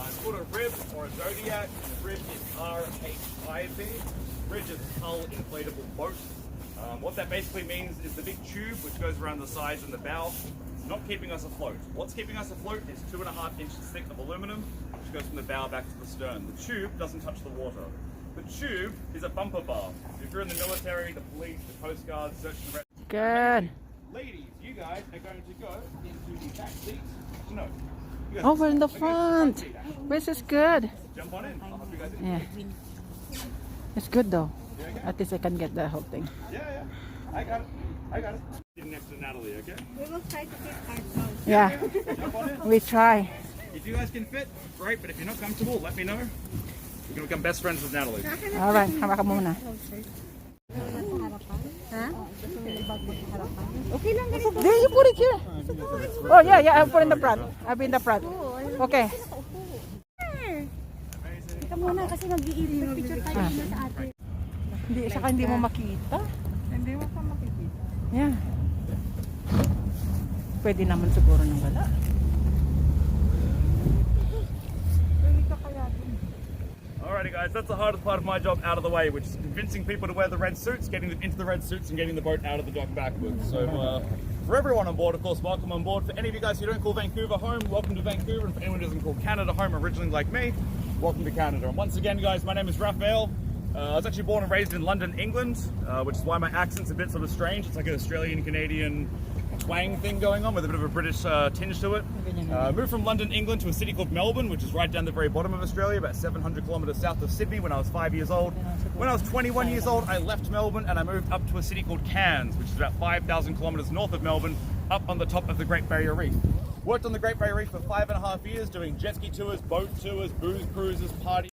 It's called a rib or a Zodiac. The rib is RHIB. Rib is hull inflatable boat. What that basically means is the big tube which goes around the sides and the bow is not keeping us afloat. What's keeping us afloat is 2.5 inches thick of aluminum which goes from the bow back to the stern. The tube doesn't touch the water. The tube is a bumper bar. If you're in the military, the police, the Coast Guard, search and rescue. Good. Ladies, you guys are going to go into the back seat. No. Oh, we're in the front. This is good. Jump on in. I'll help you guys in. Yeah. It's good though. At least I can get the whole thing. Yeah. I got it. Sitting next to Natalie, okay? We will try to fit ourselves. Yeah. Jump on in. We try. If you guys can fit, great. But if you're not comfortable, let me know. We're going to become best friends with Natalie. Alright, hawakan muna. Okay lang ganito. There, you put it here. Oh yeah, I'll put in the front. I'll be in the front. Okay. Ika muna kasi mag-i-picture tayo muna sa ate. Hindi, saka hindi mo makita. Hindi mo pa makikita. Yeah. Pwede naman siguro ng wala. Alrighty guys, that's the hardest part of my job out of the way, which is convincing people to wear the red suits, getting them into the red suits and getting the boat out of the dock backwards. So for everyone on board, of course, welcome on board. For any of you guys who don't call Vancouver home, welcome to Vancouver. And for anyone who doesn't call Canada home originally like me, welcome to Canada. And once again guys, my name is Raphael. I was actually born and raised in London, England, which is why my accent's a bit sort of strange. It's like an Australian-Canadian twang thing going on with a bit of a British tinge to it. Moved from London, England to a city called Melbourne, which is right down the very bottom of Australia, about 700 kilometres south of Sydney when I was 5 years old. When I was 21 years old, I left Melbourne and I moved up to a city called Cairns, which is about 5,000 kilometres north of Melbourne, up on the top of the Great Barrier Reef. Worked on the Great Barrier Reef for 5.5 years, doing jet ski tours, boat tours, booze cruises, parties.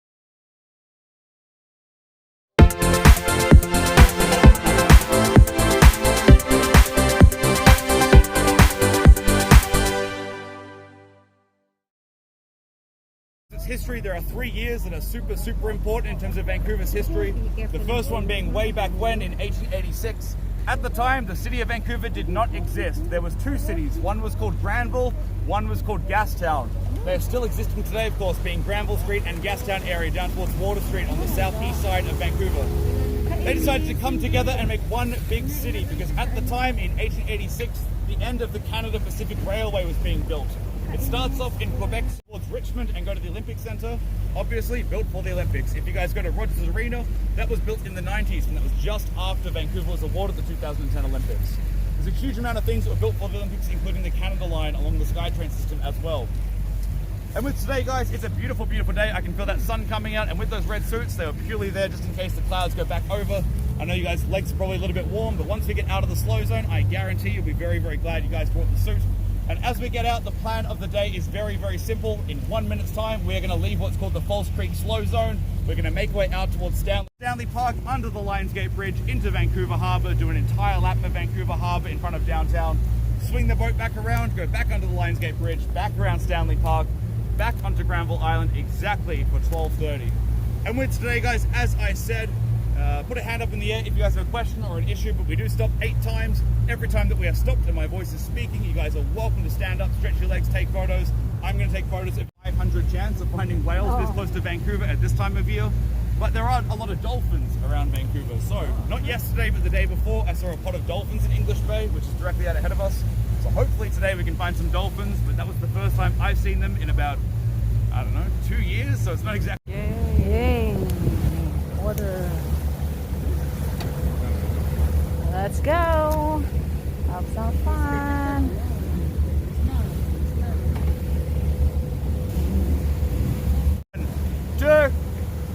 History, there are 3 years that are super important in terms of Vancouver's history. The first one being way back when in 1886. At the time, the city of Vancouver did not exist. There was 2 cities. One was called Granville, one was called Gastown. They are still existing today, of course, being Granville Street and Gastown area down towards Water Street on the southeast side of Vancouver. They decided to come together and make one big city because at the time in 1886, the end of the Canada Pacific Railway was being built. It starts off in Quebec towards Richmond and go to the Olympic Centre, obviously built for the Olympics. If you guys go to Rogers Arena, that was built in the 90s and that was just after Vancouver was awarded the 2010 Olympics. There's a huge amount of things that were built for the Olympics, including the Canada Line along the SkyTrain system as well. And with today, guys, it's a beautiful, beautiful day. I can feel that sun coming out, and with those red suits, they were purely there just in case the clouds go back over. I know you guys' legs are probably a little bit warm, but once we get out of the slow zone, I guarantee you'll be very, very glad you guys brought the suit. And as we get out, the plan of the day is very, very simple. In 1 minute's time, we're going to leave what's called the False Creek Slow Zone. We're going to make our way out towards Stanley Park, under the Lionsgate Bridge, into Vancouver Harbour, do an entire lap of Vancouver Harbour in front of downtown, swing the boat back around, go back under the Lionsgate Bridge, back around Stanley Park, back onto Granville Island exactly for 12:30. And with today, guys, as I said, put a hand up in the air if you guys have a question or an issue, but we do stop 8 times. Every time that we have stopped and my voice is speaking, you guys are welcome to stand up, stretch your legs, take photos. I'm going to take photos of 500 chance of finding whales this close to Vancouver at this time of year. But there are a lot of dolphins around Vancouver. So, not yesterday, but the day before, I saw a pod of dolphins in English Bay, which is directly out ahead of us. So hopefully today we can find some dolphins, but that was the first time I've seen them in about, I don't know, 2 years, so it's not exactly... Yay! Water. Let's go. Have some fun. 1, 2,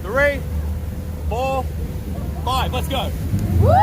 3, 4, 5. Let's go. Woo!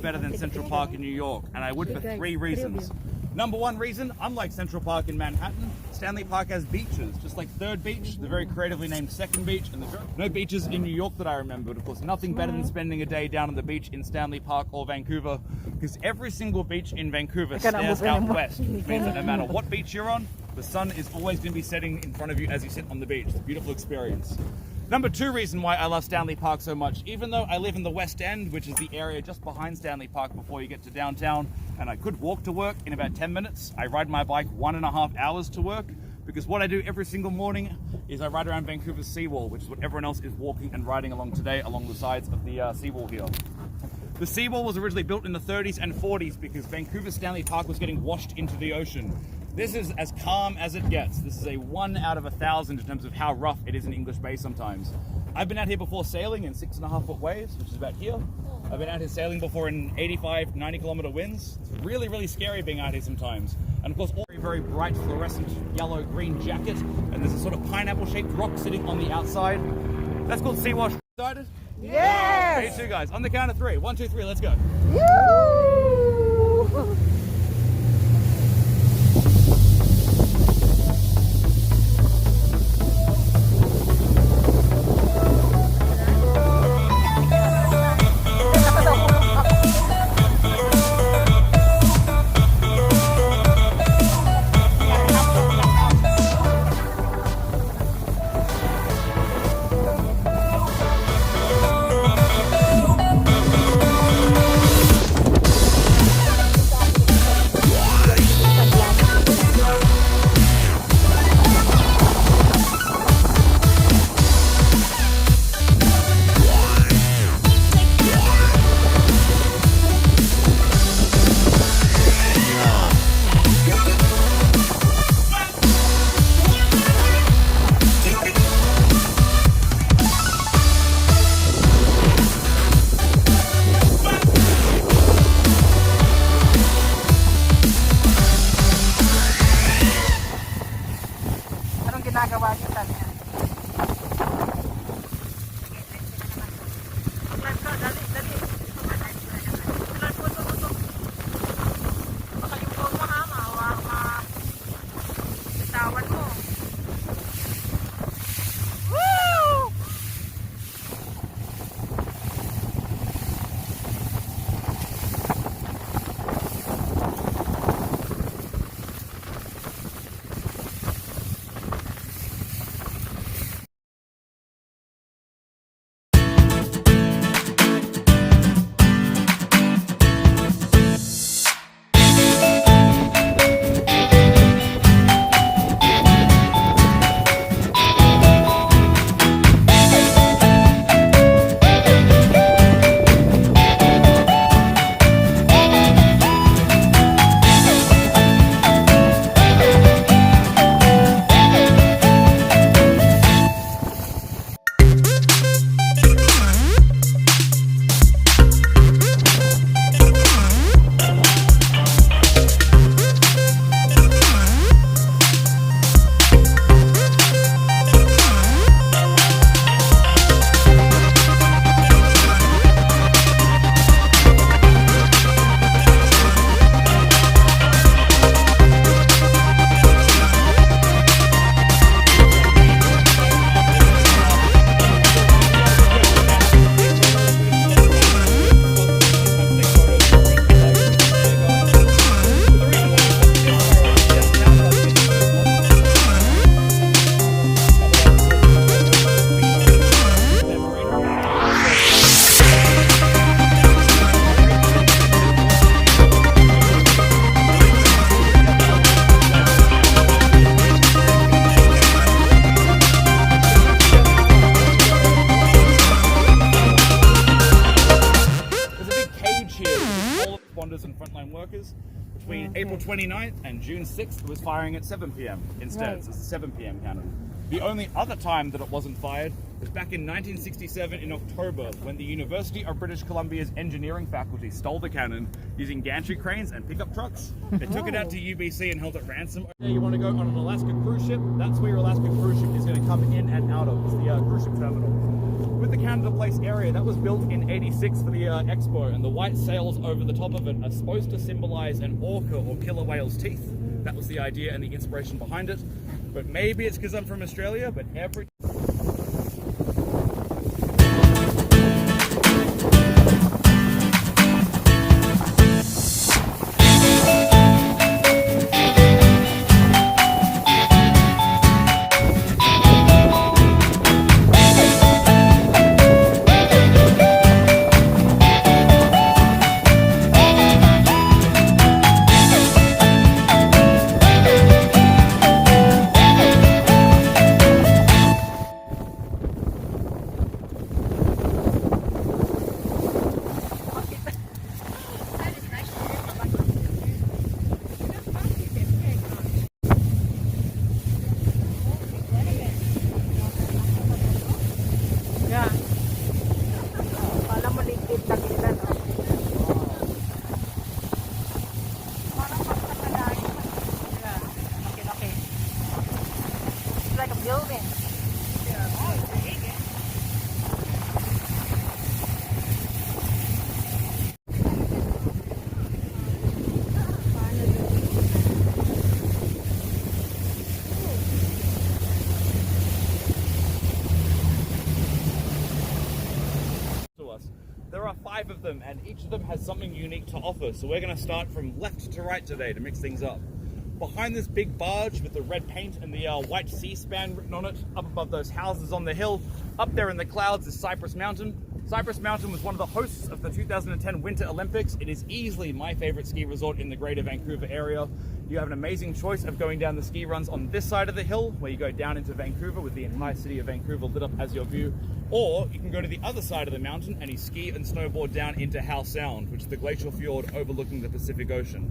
better than Central Park in New York, and I would for 3 reasons. Number 1 reason, unlike Central Park in Manhattan, Stanley Park has beaches, just like Third Beach, the very creatively named Second Beach, and there's no beaches in New York that I remember, but of course nothing better than spending a day down on the beach in Stanley Park or Vancouver, because every single beach in Vancouver stares out west, which means that no matter what beach you're on, the sun is always going to be setting in front of you as you sit on the beach. It's a beautiful experience. Number 2 reason why I love Stanley Park so much, even though I live in the West End, which is the area just behind Stanley Park before you get to downtown, and I could walk to work in about 10 minutes, I ride my bike 1.5 hours to work, because what I do every single morning is I ride around Vancouver's seawall, which is what everyone else is walking and riding along today along the sides of the seawall here. The seawall was originally built in the 30s and 40s because Vancouver Stanley Park was getting washed into the ocean. This is as calm as it gets. This is a 1 out of 1,000 in terms of how rough it is in English Bay sometimes. I've been out here before sailing in 6.5 foot waves, which is about here. I've been out here sailing before in 85, 90 kilometer winds. It's really, really scary being out here sometimes. And of course, all very, very bright fluorescent yellow green jacket. And there's a sort of pineapple shaped rock sitting on the outside. That's called sea wash. Excited? Yes! Okay, 2 guys, on the count of 3. 1, 2, 3, let's go. Woo! ginagawa niyo sa niya. Dali, dali. Baka yung phone mo ha, bitawan mo. Woo! And frontline workers between April 29th and June 6th was firing at 7 p.m. instead. Right. So it's a 7 p.m. cannon. The only other time that it wasn't fired was back in 1967 in October, when the University of British Columbia's engineering faculty stole the cannon using gantry cranes and pickup trucks. They took it out to UBC and held it ransom. You want to go on an Alaska cruise ship? That's where your Alaska cruise ship is going to come in and out of. It's the cruise ship terminal. With the Canada Place area, that was built in '86 for the Expo, and the white sails over the top of it are supposed to symbolize an orca or killer whale's teeth. That was the idea and the inspiration behind it. But maybe it's because I'm from Australia, but every... Yeah. Kala mo ligpit lang nila, no? Parang pagkakalain. Yeah. Okay. It's like a building. Yeah. Oh, it's big, eh? There are 5 of them, and each of them has something unique to offer, so we're going to start from left to right today to mix things up. Behind this big barge with the red paint and the white C-SPAN written on it, up above those houses on the hill, up there in the clouds is Cypress Mountain. Cypress Mountain was one of the hosts of the 2010 Winter Olympics. It is easily my favorite ski resort in the greater Vancouver area. You have an amazing choice of going down the ski runs on this side of the hill, where you go down into Vancouver with the entire city of Vancouver lit up as your view, or you can go to the other side of the mountain and you ski and snowboard down into Howe Sound, which is the glacial fjord overlooking the Pacific Ocean.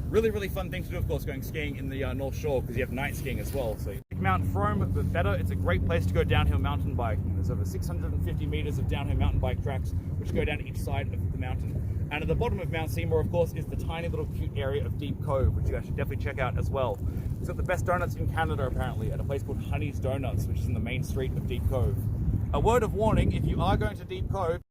Really, really fun thing to do, of course, going skiing in the North Shore, because you have night skiing as well. So Mount Frome, but better, it's a great place to go downhill mountain biking. There's over 650 meters of downhill mountain bike tracks, which go down each side of the mountain. And at the bottom of Mount Seymour, of course, is the tiny little cute area of Deep Cove, which you guys should definitely check out as well. It's got the best donuts in Canada, apparently, at a place called Honey's Donuts, which is in the main street of Deep Cove. A word of warning, if you are going to Deep Cove,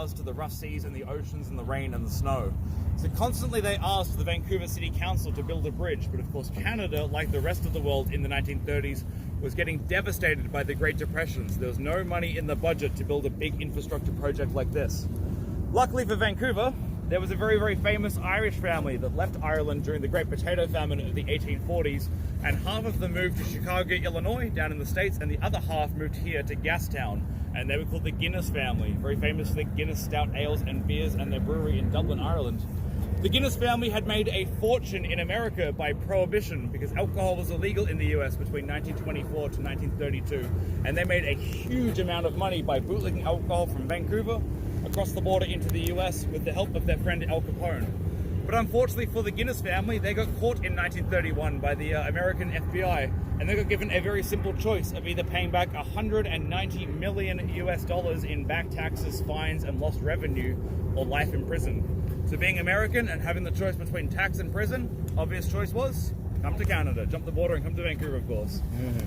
to the rough seas and the oceans and the rain and the snow. So constantly they asked the Vancouver City Council to build a bridge, but of course Canada, like the rest of the world in the 1930s, was getting devastated by the Great Depression, so there was no money in the budget to build a big infrastructure project like this. Luckily for Vancouver, there was a very, very famous Irish family that left Ireland during the Great Potato Famine of the 1840s, and half of them moved to Chicago, Illinois, down in the States, and the other half moved here to Gastown, and they were called the Guinness family, very famous for their Guinness stout ales and beers and their brewery in Dublin, Ireland. The Guinness family had made a fortune in America by prohibition because alcohol was illegal in the US between 1924 to 1932, and they made a huge amount of money by bootlegging alcohol from Vancouver across the border into the US with the help of their friend Al Capone. But unfortunately for the Guinness family, they got caught in 1931 by the American FBI, and they got given a very simple choice of either paying back $190 million US in back taxes, fines, and lost revenue, or life in prison. So being American and having the choice between tax and prison, obvious choice was come to Canada, jump the border and come to Vancouver, of course.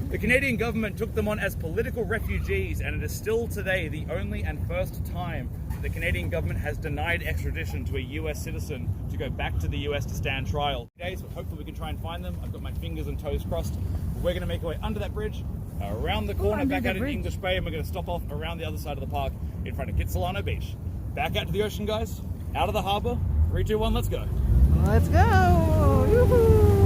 The Canadian government took them on as political refugees, and it is still today the only and first time that the Canadian government has denied extradition to a US citizen to go back to the US to stand trial. Days, but hopefully we can try and find them. I've got my fingers and toes crossed. We're going to make our way under that bridge, around the corner, back out in English Bay, and we're going to stop off around the other side of the park in front of Kitsilano Beach. Back out to the ocean, guys. Out of the harbour. 3, 2, 1, let's go. Let's go! Yoo-hoo!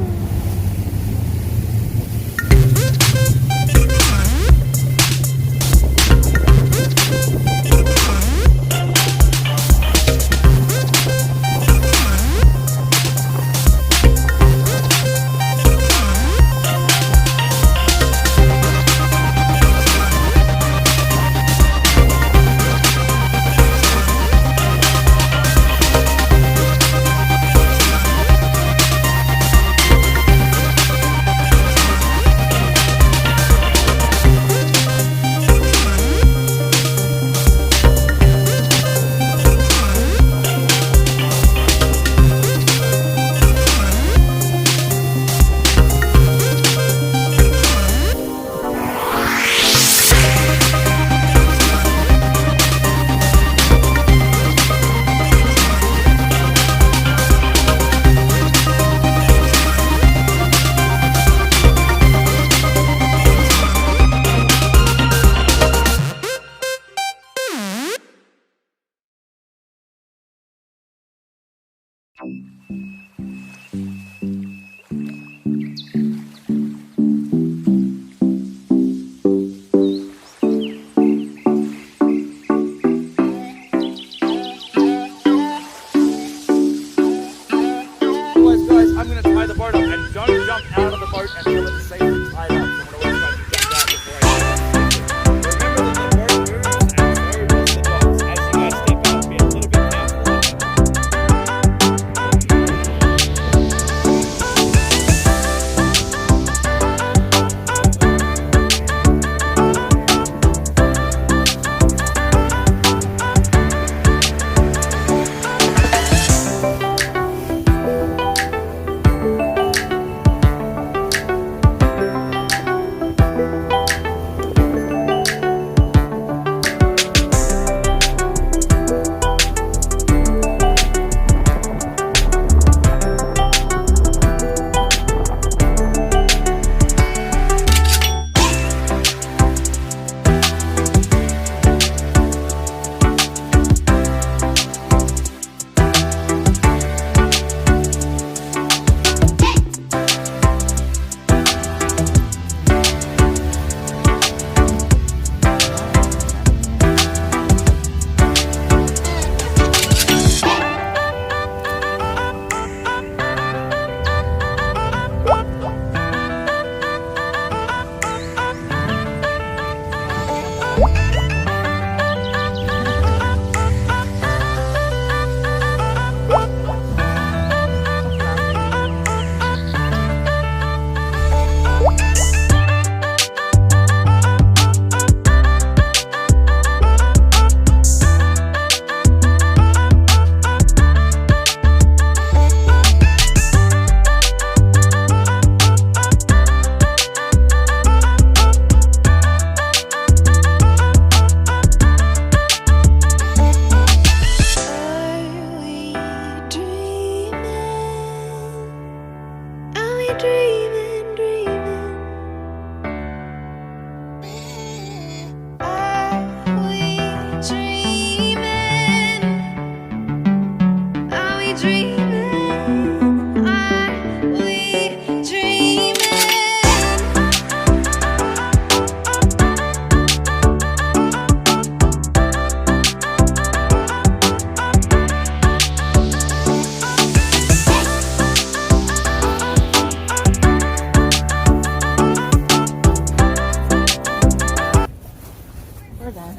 We're done.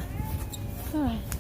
Ah.